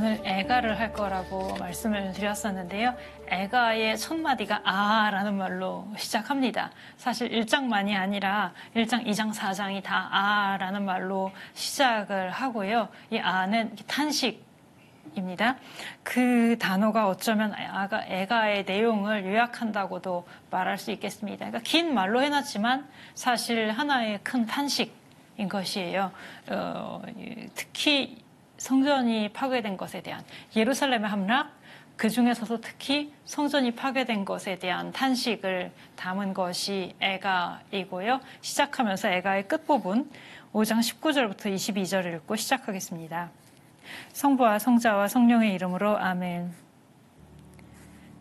오늘 애가를 할 거라고 말씀을 드렸었는데요. 애가의 첫 마디가 아라는 말로 시작합니다. 사실 1장만이 아니라 1장, 2장, 4장이 다 아라는 말로 시작을 하고요. 이 아는 탄식입니다. 그 단어가 어쩌면 애가의 내용을 요약한다고도 말할 수 있겠습니다. 그러니까 긴 말로 해놨지만 사실 하나의 큰 탄식인 것이에요. 특히 성전이 파괴된 것에 대한 예루살렘의 함락, 그 중에서도 특히 성전이 파괴된 것에 대한 탄식을 담은 것이 애가이고요. 시작하면서 애가의 끝부분 5장 19절부터 22절을 읽고 시작하겠습니다. 성부와 성자와 성령의 이름으로 아멘.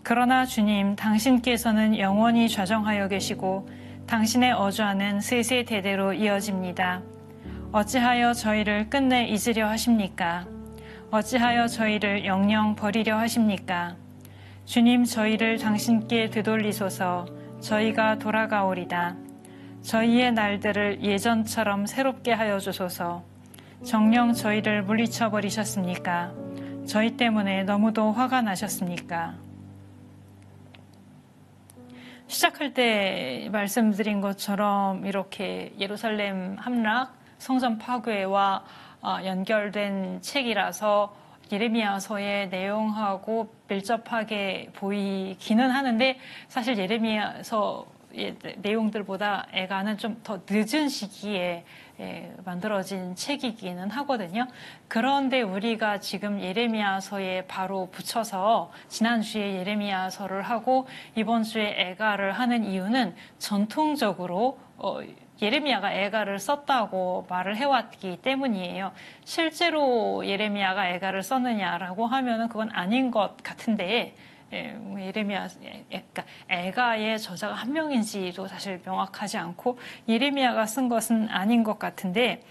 그러나 주님, 당신께서는 영원히 좌정하여 계시고 당신의 어주하는 세세대대로 이어집니다. 어찌하여 저희를 끝내 잊으려 하십니까? 어찌하여 저희를 영영 버리려 하십니까? 주님, 저희를 당신께 되돌리소서. 저희가 돌아가오리다. 저희의 날들을 예전처럼 새롭게 하여 주소서. 정녕 저희를 물리쳐 버리셨습니까? 저희 때문에 너무도 화가 나셨습니까? 시작할 때 말씀드린 것처럼 이렇게 예루살렘 함락, 성전 파괴와 연결된 책이라서 예레미야서의 내용하고 밀접하게 보이기는 하는데 사실 예레미야서의 내용들보다 애가는 좀 더 늦은 시기에 만들어진 책이기는 하거든요. 그런데 우리가 지금 예레미야서에 바로 붙여서 지난주에 예레미야서를 하고 이번 주에 애가를 하는 이유는 전통적으로 예레미야가 애가를 썼다고 말을 해왔기 때문이에요. 실제로 예레미야가 애가를 썼느냐라고 하면은 그건 아닌 것 같은데, 그러니까 애가의 저자가 한 명인지도 사실 명확하지 않고 예레미야가 쓴 것은 아닌 것 같은데,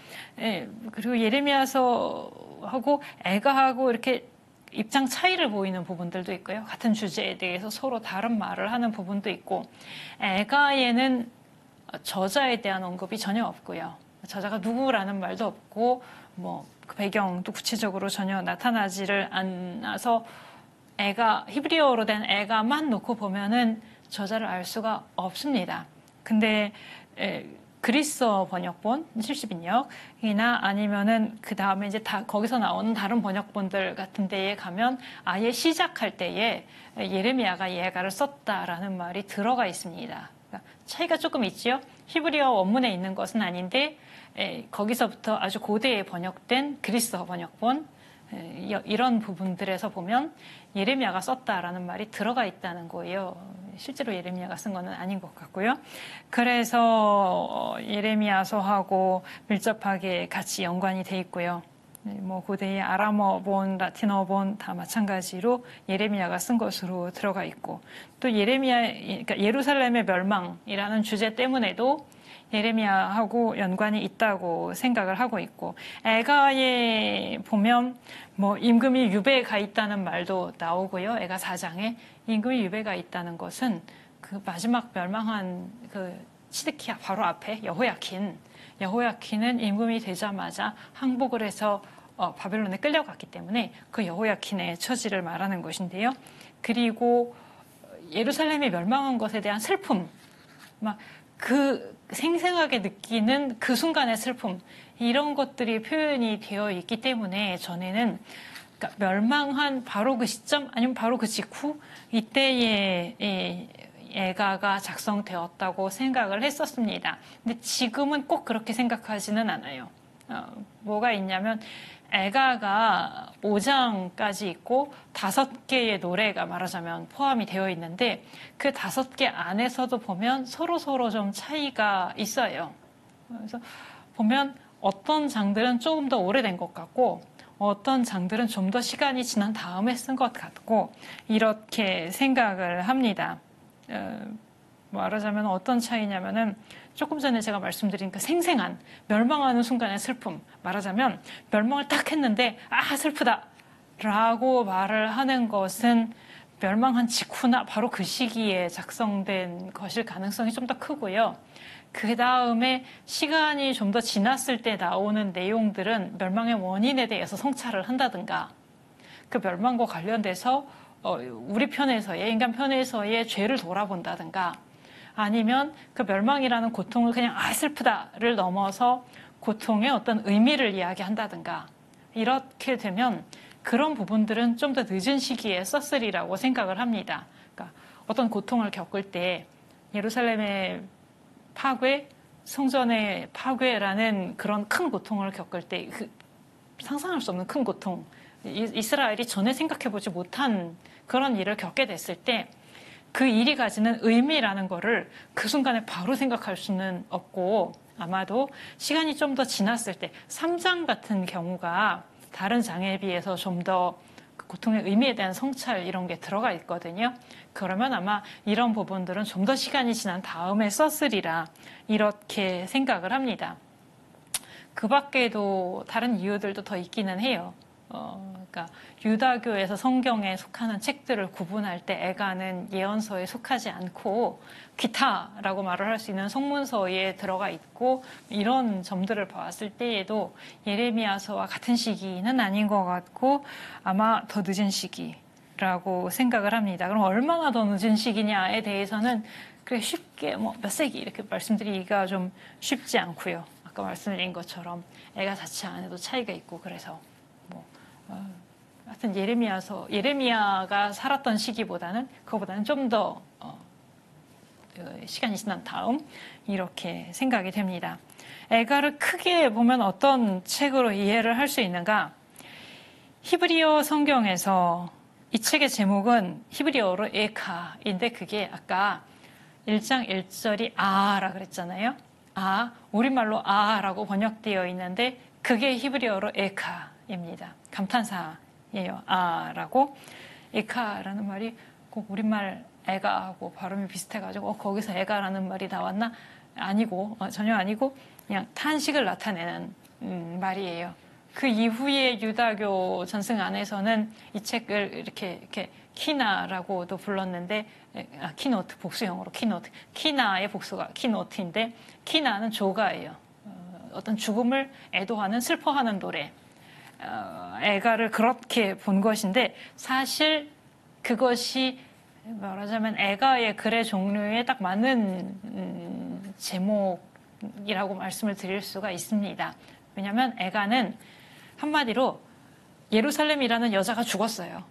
그리고 예레미야서하고 애가하고 이렇게 입장 차이를 보이는 부분들도 있고요. 같은 주제에 대해서 서로 다른 말을 하는 부분도 있고, 애가에는 저자에 대한 언급이 전혀 없고요. 저자가 누구라는 말도 없고 그 배경도 구체적으로 전혀 나타나지를 않아서 히브리어로 된 애가만 놓고 보면은 저자를 알 수가 없습니다. 근데 그리스어 번역본 70인역이나 아니면은 그 다음에 이제 거기서 나오는 다른 번역본들 같은 데에 가면 아예 시작할 때에 예레미야가 애가를 썼다라는 말이 들어가 있습니다. 차이가 조금 있지요. 히브리어 원문에 있는 것은 아닌데 거기서부터 아주 고대에 번역된 그리스어 번역본 이런 부분들에서 보면 예레미야가 썼다라는 말이 들어가 있다는 거예요. 실제로 예레미야가 쓴 것은 아닌 것 같고요. 그래서 예레미야서하고 밀접하게 같이 연관이 돼 있고요. 고대의 아람어본, 라틴어본 다 마찬가지로 예레미야가 쓴 것으로 들어가 있고 또 그러니까 예루살렘의 멸망이라는 주제 때문에도 예레미야하고 연관이 있다고 생각을 하고 있고 애가에 보면 임금이 유배에 가 있다는 말도 나오고요. 애가 4장에 임금이 유배가 있다는 것은 그 마지막 멸망한 그 시드키야 바로 앞에 여호야킨은 임금이 되자마자 항복을 해서 바벨론에 끌려갔기 때문에 그 여호야킨의 처지를 말하는 것인데요. 그리고 예루살렘이 멸망한 것에 대한 슬픔, 그 생생하게 느끼는 그 순간의 슬픔, 이런 것들이 표현이 되어 있기 때문에 전에는 그러니까 멸망한 바로 그 시점 아니면 바로 그 직후 이때에 애가가 작성되었다고 생각을 했었습니다. 근데 지금은 꼭 그렇게 생각하지는 않아요. 뭐가 있냐면 애가가 5장까지 있고 5개의 노래가 말하자면 포함이 되어 있는데 그 5개 안에서도 보면 서로 좀 차이가 있어요. 그래서 보면 어떤 장들은 조금 더 오래된 것 같고 어떤 장들은 좀 더 시간이 지난 다음에 쓴 것 같고 이렇게 생각을 합니다. 말하자면 어떤 차이냐면은 조금 전에 제가 말씀드린 그 생생한 멸망하는 순간의 슬픔, 말하자면 멸망을 딱 했는데 슬프다 라고 말을 하는 것은 멸망한 직후나 바로 그 시기에 작성된 것일 가능성이 좀 더 크고요. 그 다음에 시간이 좀 더 지났을 때 나오는 내용들은 멸망의 원인에 대해서 성찰을 한다든가 그 멸망과 관련돼서 우리 편에서의 인간 편에서의 죄를 돌아본다든가 아니면 그 멸망이라는 고통을 그냥 슬프다를 넘어서 고통의 어떤 의미를 이야기한다든가 이렇게 되면 그런 부분들은 좀 더 늦은 시기에 썼으리라고 생각을 합니다. 그러니까 어떤 고통을 겪을 때 예루살렘의 파괴, 성전의 파괴라는 그런 큰 고통을 겪을 때 상상할 수 없는 큰 고통, 이스라엘이 전에 생각해보지 못한 그런 일을 겪게 됐을 때 그 일이 가지는 의미라는 거를 그 순간에 바로 생각할 수는 없고 아마도 시간이 좀 더 지났을 때 3장 같은 경우가 다른 장에 비해서 좀 더 고통의 의미에 대한 성찰 이런 게 들어가 있거든요. 그러면 아마 이런 부분들은 좀 더 시간이 지난 다음에 썼으리라 이렇게 생각을 합니다. 그 밖에도 다른 이유들도 더 있기는 해요. 그러니까 유다교에서 성경에 속하는 책들을 구분할 때 에가는 예언서에 속하지 않고 기타라고 말을 할 수 있는 성문서에 들어가 있고 이런 점들을 봤을 때에도 예레미야서와 같은 시기는 아닌 것 같고 아마 더 늦은 시기라고 생각을 합니다. 그럼 얼마나 더 늦은 시기냐에 대해서는 그렇게 쉽게 몇 세기 이렇게 말씀드리기가 좀 쉽지 않고요. 아까 말씀드린 것처럼 에가 자체 안에도 차이가 있고 그래서 하여튼 예레미야가 살았던 시기보다는 그거보다는 좀 더 시간이 지난 다음 이렇게 생각이 됩니다. 에가를 크게 보면 어떤 책으로 이해를 할 수 있는가? 히브리어 성경에서 이 책의 제목은 히브리어로 에카인데 그게 아까 1장 1절이 아라 그랬잖아요. 우리말로 아라고 번역되어 있는데 그게 히브리어로 에카입니다. 감탄사예요. 아라고. 에카라는 말이 꼭 우리말 애가하고 발음이 비슷해가지고 거기서 애가라는 말이 나왔나? 아니고 전혀 아니고 그냥 탄식을 나타내는 말이에요. 그 이후에 유다교 전승 안에서는 이 책을 이렇게 키나라고도 불렀는데 키노트 복수형으로 키나의 복수가 키노트인데 키나는 조가예요. 어떤 죽음을 애도하는 슬퍼하는 노래. 애가를 그렇게 본 것인데 사실 그것이 말하자면 애가의 글의 종류에 딱 맞는 제목이라고 말씀을 드릴 수가 있습니다. 왜냐하면 애가는 한마디로 예루살렘이라는 여자가 죽었어요.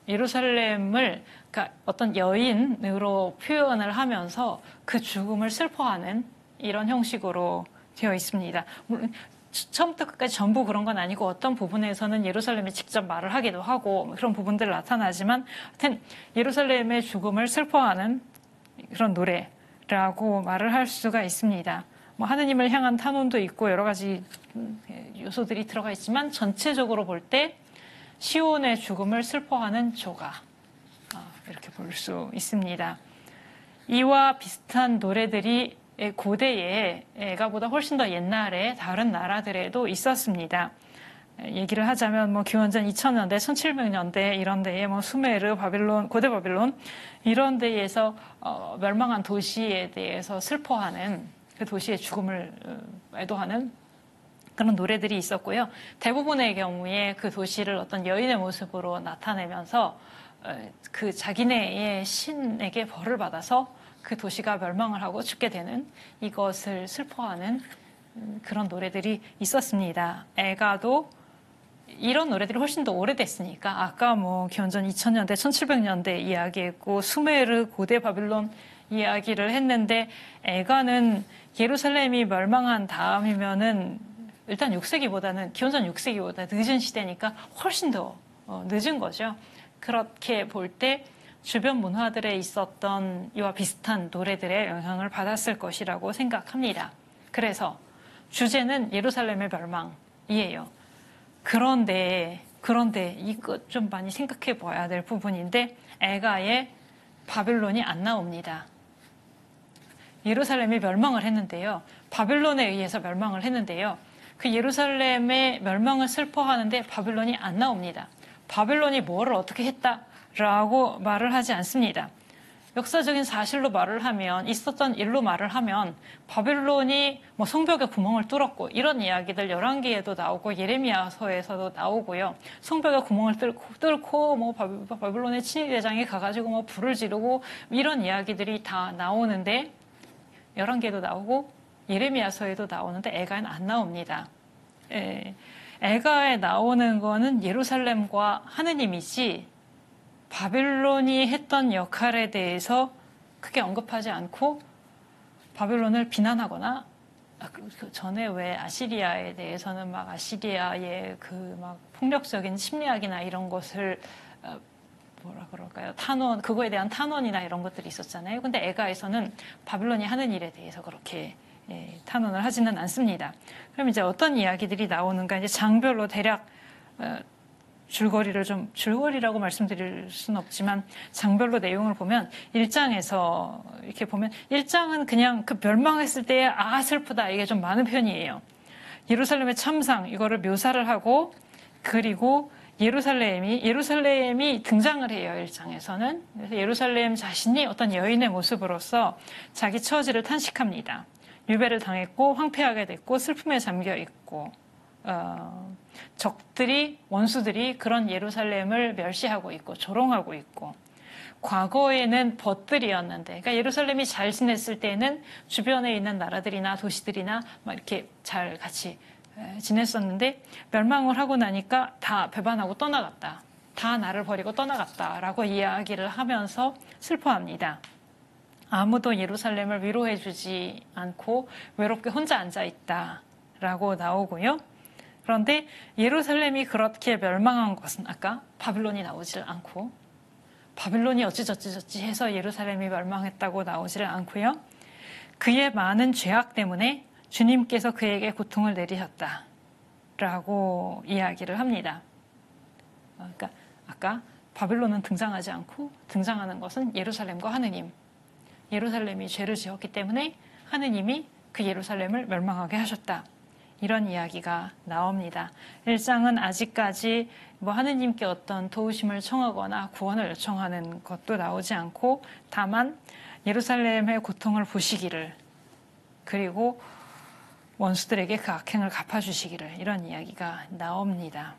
예루살렘을 그러니까 어떤 여인으로 표현을 하면서 그 죽음을 슬퍼하는 이런 형식으로 되어 있습니다. 물론 처음부터 끝까지 전부 그런 건 아니고 어떤 부분에서는 예루살렘에 직접 말을 하기도 하고 그런 부분들 나타나지만 하여튼 예루살렘의 죽음을 슬퍼하는 그런 노래라고 말을 할 수가 있습니다. 하느님을 향한 탄원도 있고 여러 가지 요소들이 들어가 있지만 전체적으로 볼 때 시온의 죽음을 슬퍼하는 조가 이렇게 볼 수 있습니다. 이와 비슷한 노래들이 고대에 에가보다 훨씬 더 옛날에 다른 나라들에도 있었습니다. 얘기를 하자면 기원전 2000년대, 1700년대 이런 데에 수메르, 바빌론, 고대 바빌론 이런 데에서 멸망한 도시에 대해서 슬퍼하는 그 도시의 죽음을 애도하는 그런 노래들이 있었고요. 대부분의 경우에 그 도시를 어떤 여인의 모습으로 나타내면서 그 자기네의 신에게 벌을 받아서 그 도시가 멸망을 하고 죽게 되는 이것을 슬퍼하는 그런 노래들이 있었습니다. 에가도 이런 노래들이 훨씬 더 오래됐으니까 아까 기원전 2000년대, 1700년대 이야기했고 수메르, 고대 바빌론 이야기를 했는데 에가는 예루살렘이 멸망한 다음이면은 일단 6세기보다는 기원전 6세기보다 늦은 시대니까 훨씬 더 늦은 거죠. 그렇게 볼 때 주변 문화들에 있었던 이와 비슷한 노래들의 영향을 받았을 것이라고 생각합니다. 그래서 주제는 예루살렘의 멸망이에요. 그런데 이거 좀 많이 생각해 봐야 될 부분인데 에가의 바빌론이 안 나옵니다. 예루살렘이 멸망을 했는데요. 바빌론에 의해서 멸망을 했는데요. 그 예루살렘의 멸망을 슬퍼하는데 바빌론이 안 나옵니다. 바빌론이 뭐를 어떻게 했다라고 말을 하지 않습니다. 역사적인 사실로 말을 하면, 있었던 일로 말을 하면 바벨론이 뭐 성벽에 구멍을 뚫었고 이런 이야기들 열왕기에도 나오고 예레미야서에서도 나오고요. 성벽에 구멍을 뚫고 뭐 바벨론의 친위대장이 가가지고 뭐 불을 지르고 이런 이야기들이 다 나오는데, 열왕기에도 나오고 예레미야서에도 나오는데 애가에는 안 나옵니다. 애가에 나오는 거는 예루살렘과 하느님이지 바벨론이 했던 역할에 대해서 크게 언급하지 않고, 바벨론을 비난하거나, 그 전에 왜 아시리아에 대해서는 막 아시리아의 그 막 폭력적인 침략이나 이런 것을 뭐라 그럴까요? 탄원, 그거에 대한 탄원이나 이런 것들이 있었잖아요. 근데 애가에서는 바벨론이 하는 일에 대해서 그렇게 탄원을 하지는 않습니다. 그럼 이제 어떤 이야기들이 나오는가, 이제 장별로 대략 줄거리라고 말씀드릴 수는 없지만 장별로 내용을 보면, 1장에서 이렇게 보면 1장은 그냥 그 멸망했을 때의 아 슬프다 이게 좀 많은 편이에요. 예루살렘의 참상 이거를 묘사를 하고, 그리고 예루살렘이 등장을 해요. 1장에서는. 그래서 예루살렘 자신이 어떤 여인의 모습으로서 자기 처지를 탄식합니다. 유배를 당했고 황폐하게 됐고 슬픔에 잠겨 있고, 적들이, 원수들이 그런 예루살렘을 멸시하고 있고 조롱하고 있고, 과거에는 벗들이었는데, 그러니까 예루살렘이 잘 지냈을 때는 주변에 있는 나라들이나 도시들이나 막 이렇게 잘 같이 지냈었는데, 멸망을 하고 나니까 다 배반하고 떠나갔다. 다 나를 버리고 떠나갔다라고 이야기를 하면서 슬퍼합니다. 아무도 예루살렘을 위로해주지 않고 외롭게 혼자 앉아있다라고 나오고요. 그런데 예루살렘이 그렇게 멸망한 것은 아까 바빌론이 나오질 않고, 바빌론이 어찌저찌 해서 예루살렘이 멸망했다고 나오지를 않고요. 그의 많은 죄악 때문에 주님께서 그에게 고통을 내리셨다라고 이야기를 합니다. 그러니까 아까 바빌론은 등장하지 않고 등장하는 것은 예루살렘과 하느님. 예루살렘이 죄를 지었기 때문에 하느님이 그 예루살렘을 멸망하게 하셨다. 이런 이야기가 나옵니다. 1장은 아직까지 뭐 하느님께 어떤 도우심을 청하거나 구원을 요청하는 것도 나오지 않고, 다만 예루살렘의 고통을 보시기를, 그리고 원수들에게 그 악행을 갚아주시기를, 이런 이야기가 나옵니다.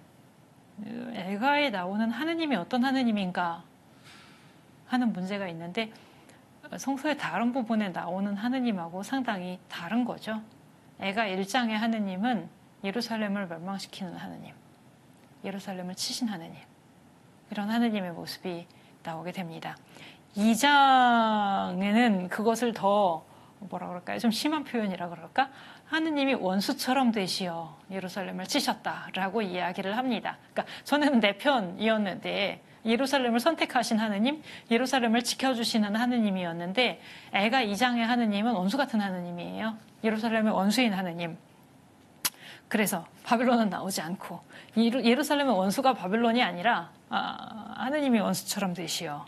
애가에 나오는 하느님이 어떤 하느님인가 하는 문제가 있는데, 성서의 다른 부분에 나오는 하느님하고 상당히 다른 거죠. 애가 1장의 하느님은 예루살렘을 멸망시키는 하느님, 예루살렘을 치신 하느님, 이런 하느님의 모습이 나오게 됩니다. 2장에는 그것을 더 뭐라 그럴까요? 좀 심한 표현이라 그럴까? 하느님이 원수처럼 되시어 예루살렘을 치셨다라고 이야기를 합니다. 그러니까 저는 내 편이었는데, 예루살렘을 선택하신 하느님, 예루살렘을 지켜주시는 하느님이었는데, 애가 2장의 하느님은 원수 같은 하느님이에요. 예루살렘의 원수인 하느님. 그래서 바빌론은 나오지 않고, 예루살렘의 원수가 바빌론이 아니라 하느님이 원수처럼 되시어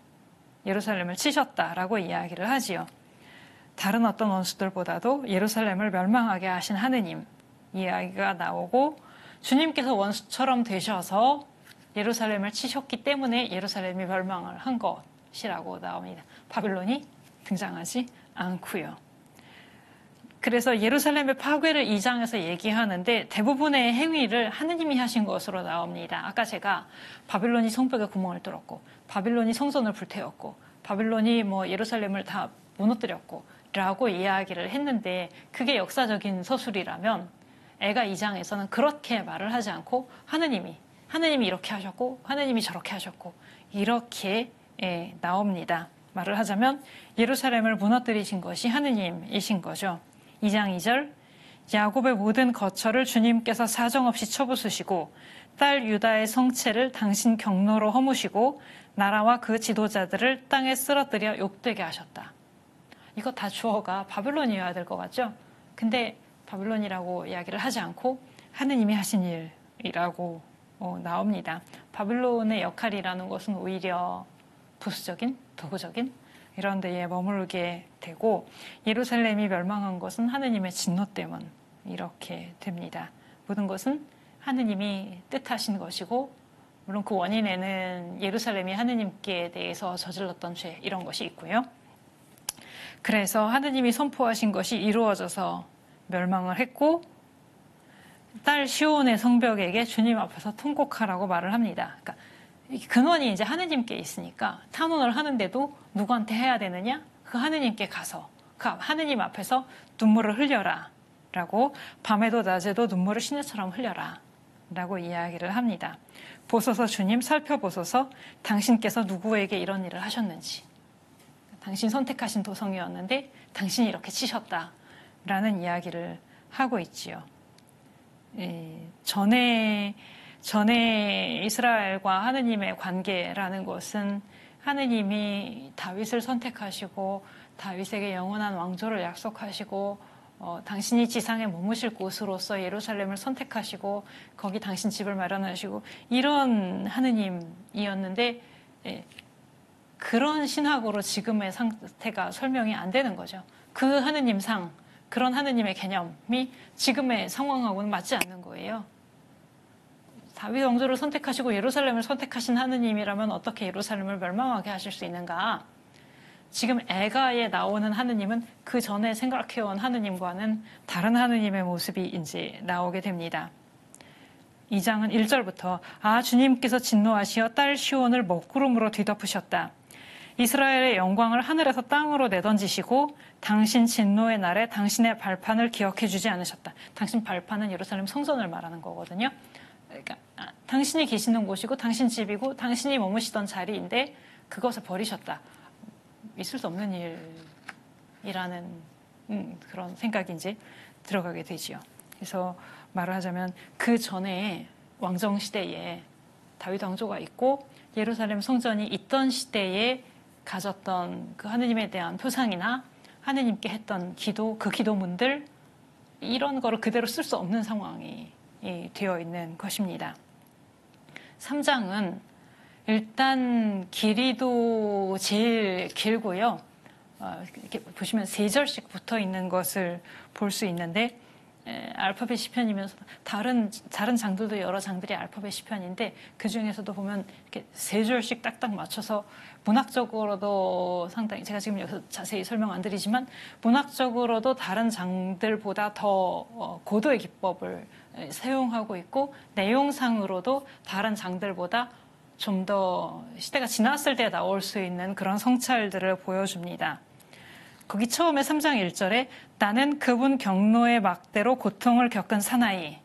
예루살렘을 치셨다라고 이야기를 하지요. 다른 어떤 원수들보다도 예루살렘을 멸망하게 하신 하느님 이야기가 나오고, 주님께서 원수처럼 되셔서 예루살렘을 치셨기 때문에 예루살렘이 멸망을 한 것이라고 나옵니다. 바빌론이 등장하지 않고요. 그래서 예루살렘의 파괴를 2장에서 얘기하는데 대부분의 행위를 하느님이 하신 것으로 나옵니다. 아까 제가 바빌론이 성벽에 구멍을 뚫었고, 바빌론이 성전을 불태웠고, 바빌론이 뭐 예루살렘을 다 무너뜨렸고 라고 이야기를 했는데, 그게 역사적인 서술이라면 애가 2장에서는 그렇게 말을 하지 않고 하느님이 이렇게 하셨고 하느님이 저렇게 하셨고 이렇게 나옵니다. 말을 하자면 예루살렘을 무너뜨리신 것이 하느님이신 거죠. 2장 2절, 야곱의 모든 거처를 주님께서 사정없이 쳐부수시고 딸 유다의 성체를 당신 경로로 허무시고 나라와 그 지도자들을 땅에 쓰러뜨려 욕되게 하셨다. 이거 다 주어가 바빌론이어야 될 것 같죠? 근데 바빌론이라고 이야기를 하지 않고 하느님이 하신 일이라고 나옵니다. 바빌론의 역할이라는 것은 오히려 부수적인, 도구적인 이런 데에 머물게 되고, 예루살렘이 멸망한 것은 하느님의 진노 때문 이렇게 됩니다. 모든 것은 하느님이 뜻하신 것이고 물론 그 원인에는 예루살렘이 하느님께 대해서 저질렀던 죄 이런 것이 있고요. 그래서 하느님이 선포하신 것이 이루어져서 멸망을 했고 딸 시온의 성벽에게 주님 앞에서 통곡하라고 말을 합니다. 그러니까 근원이 이제 하느님께 있으니까 탄원을 하는데도 누구한테 해야 되느냐? 그 하느님께 가서 그 하느님 앞에서 눈물을 흘려라 라고 밤에도 낮에도 눈물을 시내처럼 흘려라 라고 이야기를 합니다. 보소서 주님 살펴보소서 당신께서 누구에게 이런 일을 하셨는지 당신 선택하신 도성이었는데 당신이 이렇게 치셨다라는 이야기를 하고 있지요. 전에 이스라엘과 하느님의 관계라는 것은 하느님이 다윗을 선택하시고 다윗에게 영원한 왕조를 약속하시고 당신이 지상에 머무실 곳으로서 예루살렘을 선택하시고 거기 당신 집을 마련하시고 이런 하느님이었는데 그런 신학으로 지금의 상태가 설명이 안 되는 거죠. 그 하느님상 그런 하느님의 개념이 지금의 상황하고는 맞지 않는 거예요. 다윗 왕조를 선택하시고 예루살렘을 선택하신 하느님이라면 어떻게 예루살렘을 멸망하게 하실 수 있는가? 지금 애가에 나오는 하느님은 그 전에 생각해온 하느님과는 다른 하느님의 모습이 이제 나오게 됩니다. 2장은 1절부터 주님께서 진노하시어 딸 시온을 먹구름으로 뒤덮으셨다. 이스라엘의 영광을 하늘에서 땅으로 내던지시고 당신 진노의 날에 당신의 발판을 기억해 주지 않으셨다. 당신 발판은 예루살렘 성전을 말하는 거거든요. 그러니까 당신이 계시는 곳이고 당신 집이고 당신이 머무시던 자리인데 그것을 버리셨다. 있을 수 없는 일이라는 그런 생각이 이제 들어가게 되지요. 그래서 말을 하자면 그 전에 왕정 시대에 다윗 왕조가 있고 예루살렘 성전이 있던 시대에 가졌던 그 하느님에 대한 표상이나 하느님께 했던 기도, 그 기도문들 이런 거를 그대로 쓸 수 없는 상황이 되어 있는 것입니다. 3장은 일단 길이도 제일 길고요. 이렇게 보시면 3절씩 붙어 있는 것을 볼 수 있는데 알파벳 시편이면서 다른 장들도 여러 장들이 알파벳 시편인데 그 중에서도 보면 이렇게 3줄씩 딱딱 맞춰서 문학적으로도 상당히 제가 지금 여기서 자세히 설명 안 드리지만 문학적으로도 다른 장들보다 더 고도의 기법을 사용하고 있고 내용상으로도 다른 장들보다 좀 더 시대가 지났을 때 나올 수 있는 그런 성찰들을 보여줍니다. 거기 처음에 3장 1절에 나는 그분 경노의 막대로 고통을 겪은 사나이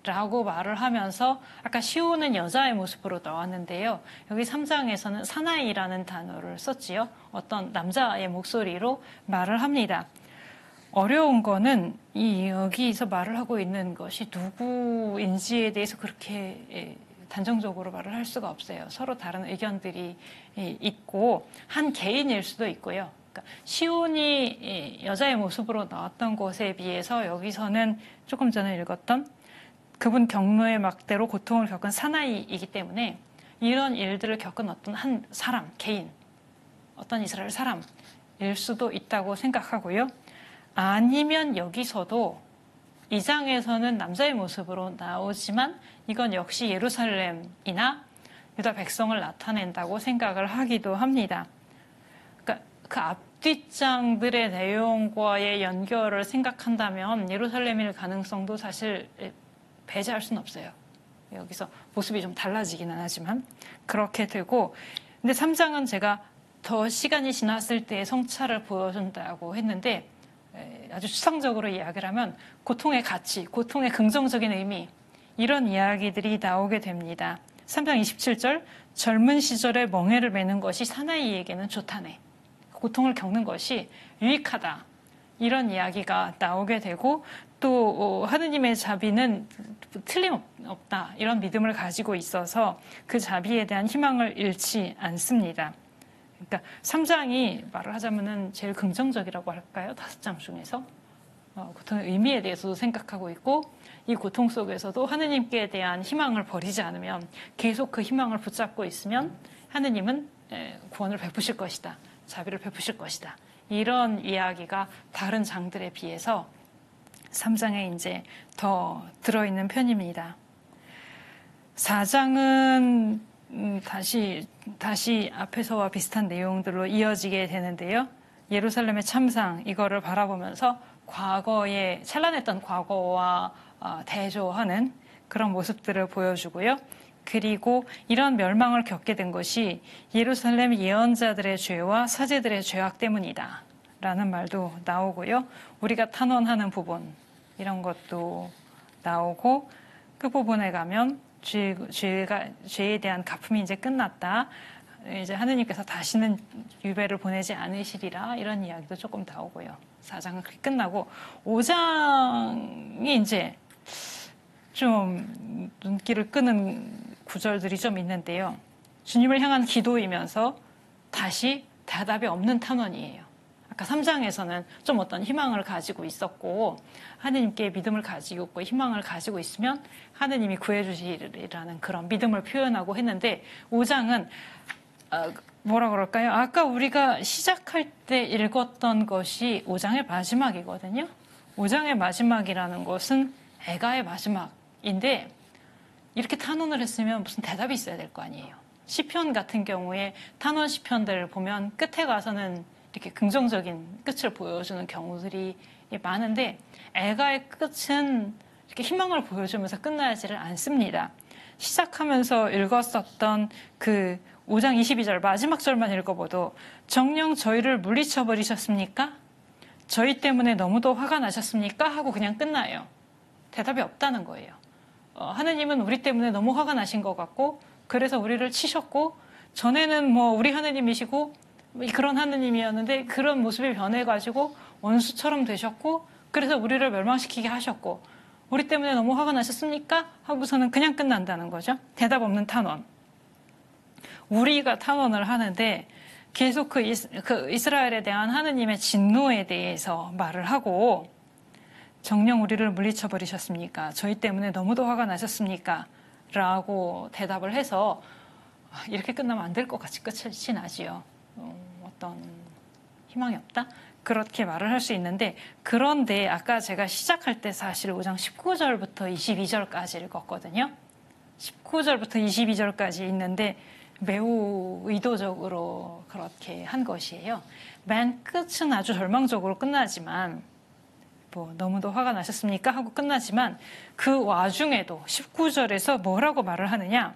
라고 말을 하면서 아까 시온은 여자의 모습으로 나왔는데요. 여기 3장에서는 사나이라는 단어를 썼지요. 어떤 남자의 목소리로 말을 합니다. 어려운 거는 여기서 말을 하고 있는 것이 누구인지에 대해서 그렇게 단정적으로 말을 할 수가 없어요. 서로 다른 의견들이 있고 한 개인일 수도 있고요. 그러니까 시온이 여자의 모습으로 나왔던 것에 비해서 여기서는 조금 전에 읽었던 그분 경노의 막대로 고통을 겪은 사나이이기 때문에 이런 일들을 겪은 어떤 한 사람, 개인, 어떤 이스라엘 사람일 수도 있다고 생각하고요. 아니면 여기서도 2장에서는 남자의 모습으로 나오지만 이건 역시 예루살렘이나 유다 백성을 나타낸다고 생각을 하기도 합니다. 그러니까 그 앞뒷장들의 내용과의 연결을 생각한다면 예루살렘일 가능성도 사실 배제할 수는 없어요. 여기서 모습이 좀 달라지기는 하지만 그렇게 되고 근데 3장은 제가 더 시간이 지났을 때의 성찰을 보여준다고 했는데 아주 추상적으로 이야기를 하면 고통의 가치, 고통의 긍정적인 의미 이런 이야기들이 나오게 됩니다. 3장 27절 젊은 시절에 멍에를 매는 것이 사나이에게는 좋다네. 고통을 겪는 것이 유익하다. 이런 이야기가 나오게 되고 또 하느님의 자비는 틀림없다. 이런 믿음을 가지고 있어서 그 자비에 대한 희망을 잃지 않습니다. 그러니까 3장이 말을 하자면은 제일 긍정적이라고 할까요? 5장 중에서 고통의 의미에 대해서도 생각하고 있고 이 고통 속에서도 하느님께 대한 희망을 버리지 않으면 계속 그 희망을 붙잡고 있으면 하느님은 구원을 베푸실 것이다. 자비를 베푸실 것이다. 이런 이야기가 다른 장들에 비해서 3장에 이제 더 들어있는 편입니다. 4장은 다시 앞에서와 비슷한 내용들로 이어지게 되는데요. 예루살렘의 참상 이거를 바라보면서 과거에 찬란했던 과거와 대조하는 그런 모습들을 보여주고요. 그리고 이런 멸망을 겪게 된 것이 예루살렘 예언자들의 죄와 사제들의 죄악 때문이다 라는 말도 나오고요. 우리가 탄원하는 부분 이런 것도 나오고 그 부분에 가면 죄에 대한 갚음이 이제 끝났다. 이제 하느님께서 다시는 유배를 보내지 않으시리라 이런 이야기도 조금 나오고요. 4장은 그렇게 끝나고 5장이 이제 좀 눈길을 끄는 구절들이 좀 있는데요. 주님을 향한 기도이면서 다시 대답이 없는 탄원이에요. 아까 3장에서는 좀 어떤 희망을 가지고 있었고 하느님께 믿음을 가지고 있고 희망을 가지고 있으면 하느님이 구해주시리라는 그런 믿음을 표현하고 했는데 5장은 뭐라 그럴까요? 아까 우리가 시작할 때 읽었던 것이 5장의 마지막이거든요. 5장의 마지막이라는 것은 애가의 마지막인데 이렇게 탄원을 했으면 무슨 대답이 있어야 될 거 아니에요. 시편 같은 경우에 탄원 시편들을 보면 끝에 가서는 이렇게 긍정적인 끝을 보여주는 경우들이 많은데 애가의 끝은 이렇게 희망을 보여주면서 끝나지를 않습니다. 시작하면서 읽었었던 그 5장 22절 마지막 절만 읽어봐도 정녕 저희를 물리쳐 버리셨습니까? 저희 때문에 너무도 화가 나셨습니까? 하고 그냥 끝나요. 대답이 없다는 거예요. 하느님은 우리 때문에 너무 화가 나신 것 같고 그래서 우리를 치셨고 전에는 뭐 우리 하느님이시고 그런 하느님이었는데 그런 모습이 변해가지고 원수처럼 되셨고 그래서 우리를 멸망시키게 하셨고 우리 때문에 너무 화가 나셨습니까? 하고서는 그냥 끝난다는 거죠. 대답 없는 탄원. 우리가 탄원을 하는데 계속 그 이스라엘에 대한 하느님의 진노에 대해서 말을 하고 정녕 우리를 물리쳐 버리셨습니까? 저희 때문에 너무도 화가 나셨습니까? 라고 대답을 해서 이렇게 끝나면 안 될 것 같이 끝이 나지요. 어떤 희망이 없다? 그렇게 말을 할 수 있는데 그런데 아까 제가 시작할 때 사실 5장 19절부터 22절까지 읽었거든요. 19절부터 22절까지 있는데 매우 의도적으로 그렇게 한 것이에요. 맨 끝은 아주 절망적으로 끝나지만 뭐 너무도 화가 나셨습니까? 하고 끝나지만 그 와중에도 19절에서 뭐라고 말을 하느냐?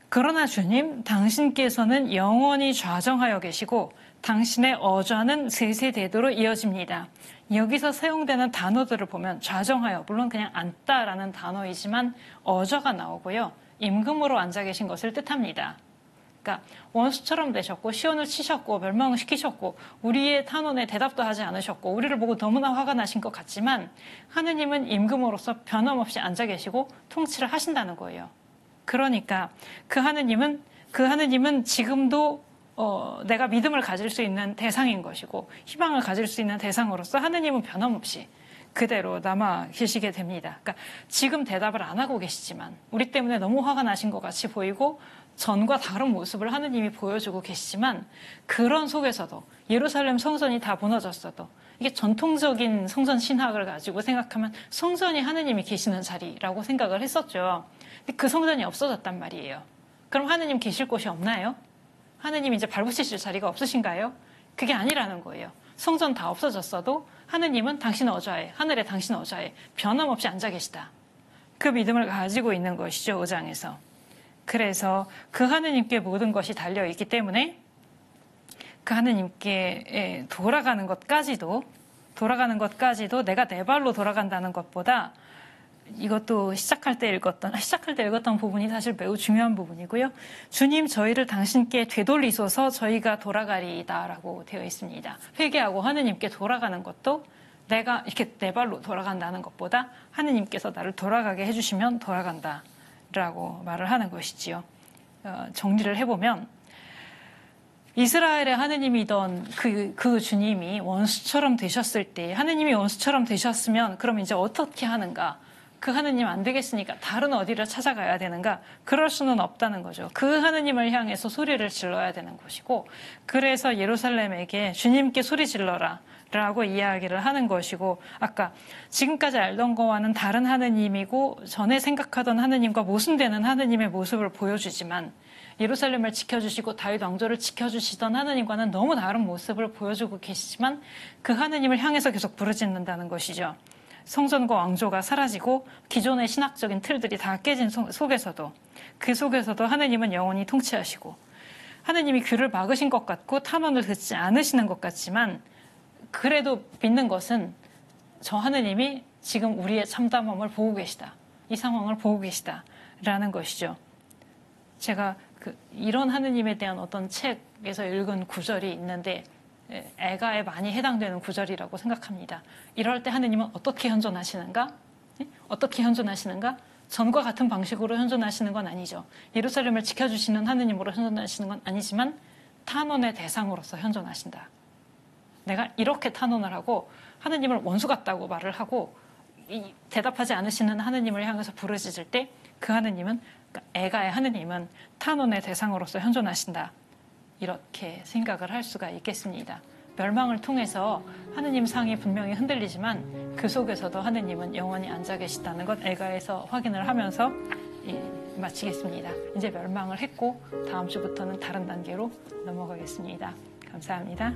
그러나 주님, 당신께서는 영원히 좌정하여 계시고 당신의 어좌는 세세대도로 이어집니다. 여기서 사용되는 단어들을 보면 좌정하여, 물론 그냥 앉다라는 단어이지만 어좌가 나오고요. 임금으로 앉아 계신 것을 뜻합니다. 그러니까 원수처럼 되셨고 시온을 치셨고 멸망을 시키셨고 우리의 탄원에 대답도 하지 않으셨고 우리를 보고 너무나 화가 나신 것 같지만 하느님은 임금으로서 변함없이 앉아 계시고 통치를 하신다는 거예요. 그러니까 그 하느님은 지금도 내가 믿음을 가질 수 있는 대상인 것이고 희망을 가질 수 있는 대상으로서 하느님은 변함없이 그대로 남아 계시게 됩니다. 그러니까 지금 대답을 안 하고 계시지만 우리 때문에 너무 화가 나신 것 같이 보이고 전과 다른 모습을 하느님이 보여주고 계시지만 그런 속에서도 예루살렘 성전이 다 무너졌어도 이게 전통적인 성전 신학을 가지고 생각하면 성전이 하느님이 계시는 자리라고 생각을 했었죠. 근데 그 성전이 없어졌단 말이에요. 그럼 하느님 계실 곳이 없나요? 하느님 이제 발붙이실 자리가 없으신가요? 그게 아니라는 거예요. 성전 다 없어졌어도 하느님은 당신 어좌에, 하늘에 당신 어좌에 변함없이 앉아 계시다. 그 믿음을 가지고 있는 것이죠, 5장에서. 그래서 그 하느님께 모든 것이 달려있기 때문에 그 하느님께 돌아가는 것까지도 내가 내 발로 돌아간다는 것보다 이것도 시작할 때 읽었던 부분이 사실 매우 중요한 부분이고요. 주님 저희를 당신께 되돌리소서 저희가 돌아가리이다라고 되어 있습니다. 회개하고 하느님께 돌아가는 것도 내가 이렇게 내 발로 돌아간다는 것보다 하느님께서 나를 돌아가게 해주시면 돌아간다라고 말을 하는 것이지요. 정리를 해보면 이스라엘의 하느님이던 그 주님이 원수처럼 되셨을 때 하느님이 원수처럼 되셨으면 그럼 이제 어떻게 하는가? 그 하느님 안 되겠으니까 다른 어디를 찾아가야 되는가? 그럴 수는 없다는 거죠. 그 하느님을 향해서 소리를 질러야 되는 것이고 그래서 예루살렘에게 주님께 소리 질러라 라고 이야기를 하는 것이고, 아까 지금까지 알던 거와는 다른 하느님이고 전에 생각하던 하느님과 모순되는 하느님의 모습을 보여주지만, 예루살렘을 지켜주시고 다윗 왕조를 지켜주시던 하느님과는 너무 다른 모습을 보여주고 계시지만 그 하느님을 향해서 계속 부르짖는다는 것이죠. 성전과 왕조가 사라지고 기존의 신학적인 틀들이 다 깨진 속에서도, 그 속에서도 하느님은 영원히 통치하시고, 하느님이 귀를 막으신 것 같고 탄원을 듣지 않으시는 것 같지만, 그래도 믿는 것은 저 하느님이 지금 우리의 참담함을 보고 계시다, 이 상황을 보고 계시다라는 것이죠. 제가 이런 하느님에 대한 어떤 책에서 읽은 구절이 있는데 애가에 많이 해당되는 구절이라고 생각합니다. 이럴 때 하느님은 어떻게 현존하시는가? 어떻게 현존하시는가? 전과 같은 방식으로 현존하시는 건 아니죠. 예루살렘을 지켜주시는 하느님으로 현존하시는 건 아니지만 탄원의 대상으로서 현존하신다. 내가 이렇게 탄원을 하고 하느님을 원수 같다고 말을 하고 대답하지 않으시는 하느님을 향해서 부르짖을 때 그 하느님은, 애가의 하느님은 탄원의 대상으로서 현존하신다. 이렇게 생각을 할 수가 있겠습니다. 멸망을 통해서 하느님 상이 분명히 흔들리지만 그 속에서도 하느님은 영원히 앉아 계시다는 것 애가에서 확인을 하면서 마치겠습니다. 이제 멸망을 했고 다음 주부터는 다른 단계로 넘어가겠습니다. 감사합니다.